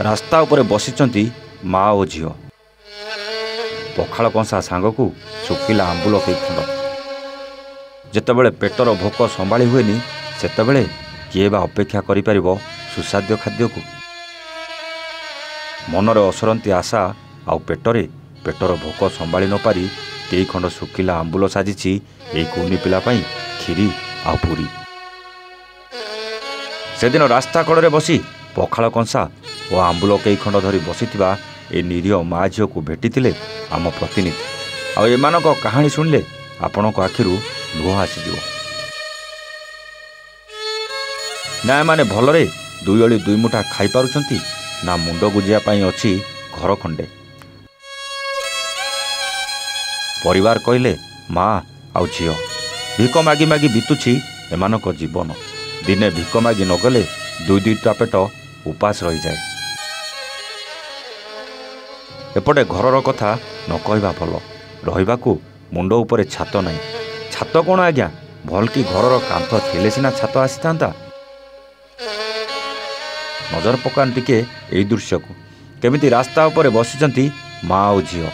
रास्ता उपरे बसिचंती माँ और झील पखाल कंसा सांगकू सुखिला आंबुल कई खंड जेतेबेले पेटर भोक संभाली हुएनी सेतेबेले किए बा अपेक्षा करि परिबो सुसाद्य खाद्य को मनरे असरंती आशा आउ पेटर भोक संभाली न पारी कई खंड सुखिला आंबुल साजिछि एई कुनी पिला पई खीरी आउ पूरी। सेदिन रास्ता कड़े बसी पखाल कंसा और आंबुल कई खंड धरी बसीथिबा ए निरीह माँ झील को भेटिथिले आम प्रतिनिधि आ एमानक कहानी शुणिले आपणक आखिरु लुह आसीजिवो। ना एमाने भलरे दुई ओली दुई मुठा खाई पारुछंती ना मुंड गुजिया पाई अछि घर खंडे। परिवार कहले माँ आउ झील भिक मागी मागी बीतुछि एमानक जीवन। दिने भिक मागी नगले दुई दुईटा पेट उपास रही जाए। एपटे घरर कथा न कहवा भल रहिबाकू मुंड उपरे छात नहीं। छात कौन आज्ञा भल कि घरर कांथ थिले सिना छात आसीता। नजर पकान टिके एई दृश्य को केमिति रास्ता उपरे बसिचंती माँ और झील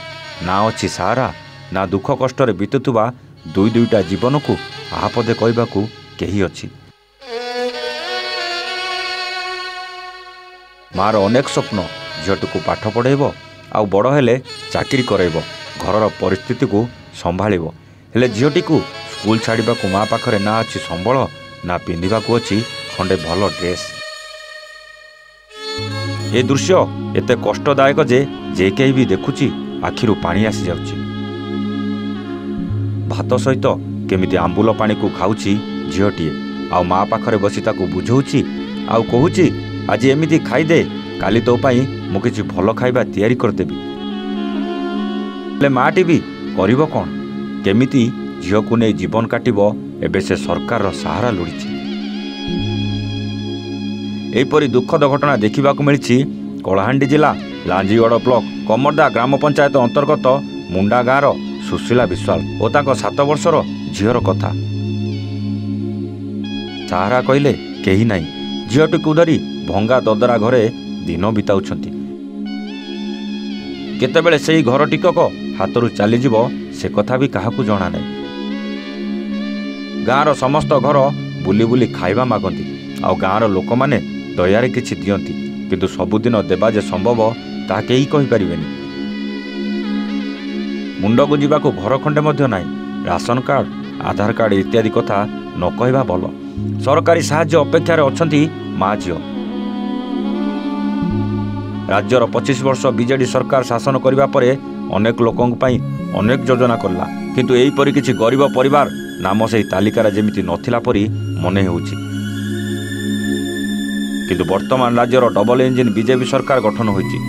ना अच्छी सहारा ना दुख कष्ट बीतुवा दुई दुईटा जीवन को आपदे कहबाकू केही अछि। मार अनेक स्वप्न झीलटी को पाठ पढ़ेब आउ बड़ हेले चाकरी करब घरर परिस्थिति को संभाଳିब हेले झीलटी को स्कूल छाड़ा को माँ पाखरे ना अच्छी संबल ना पिंधिबा को अच्छी खंडे भल ड्रेस। ए दृश्य एते कष्टदायक जे कहीं भी देखुची आखिरु पानी आसी जाउची। भात सहित केमिति आंबुल पानी को खाऊची झीलटीए आउ माँ पाखरे बसी ताकू बुझौची आउ कहूची आज एमिति खाईदे काली तो पाई मु किछि भल खाइबा तैयारी करदेबी। हेले माटी भी करिब कौन केमिति झील को नहीं जीवन काटिब एबे से सरकार सहारा लोड़ी। एपरी दुखद घटना देखा मिली कलाहांडी जिला लांजीगड़ ब्लॉक कमरदा ग्राम पंचायत अंतर्गत मुंडा गाँवर सुशीला विश्वाल और 7 वर्षर झीर कथा। सहारा कहले कहीं नहीं झीटी को धरी भंगा ददरा घरे दिन बिताउछंती। केतेबेले सेही घर टिकक हाथरू चलीजिव से कथा भी काहाकू जणा नहीं। गाँवर समस्त घर बुली बुली खाइबा मागंती आउ गाँवर लोक माने दयारे किछि दियंती किंतु सबुदिन देबा जे संभव ताहा केही कहि परिबेनी। मुंडकू जीवाकू घर खंडे मध्य नाही। राशन कार्ड आधार कार्ड इत्यादि कथा न कहवा भल। सरकारी साहाय्य अपेक्षार अछंती माँ झील। राज्यर 25 वर्ष बीजेडी सरकार शासन करिबा परे अनेक लोकंक पई अनेक योजना करला किंतु एही परि किछि गरीब परिवार नाम सेही तालिकार जेमिति नथिला परि मने हेउछि। किंतु वर्तमान राज्यर डबल इंजिन बीजेपी सरकार गठन होइछि।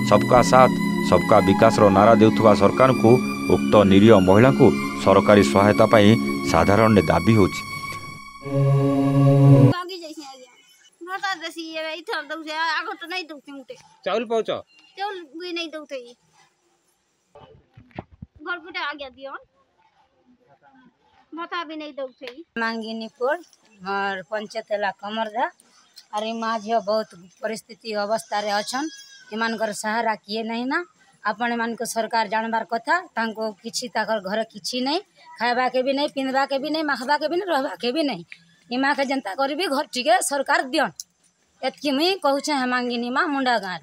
सबका साथ सबका विकास रो नारा देउथुवा सरकार को उक्त निरीह महिला को सरकारी सहायता पाई साधारण दाबी होछि। चाउल पाउछ चाउल भी नहीं दउथे घर गुटे आज्ञा दियो भत्ता भी नहीं दउथे। मांगिनीपुर और पंचायत ला कमरदा अरे माँ झील बहुत परिस्थिति अवस्था रे अछन इमानकर सहारा किए नहीं ना आपण मान को सरकार जानबार कथा तांको किछि ताकर घर किछि नहीं खाइबा के भी नहीं पिंधबा के भी नहीं माखबा के भी नहीं रहबा के भी नहीं इमा के जनता करबी घर टिके सरकार दियन एतकी मुई कहू छे हेमांगिनी माँ मुंडा गाँव।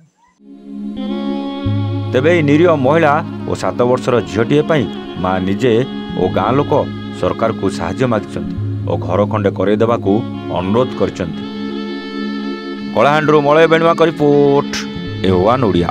तेबे निरीह महिला और 7 वर्षर झीलटीए पाई माँ निजे और गाँ लोक सरकार को साहाय्य मागिछंती और घर खंडे करे देबाकू अनुरोध करछंती। कलाहांडी मलय बेणुआ का रिपोर्ट ए1 ओडिया।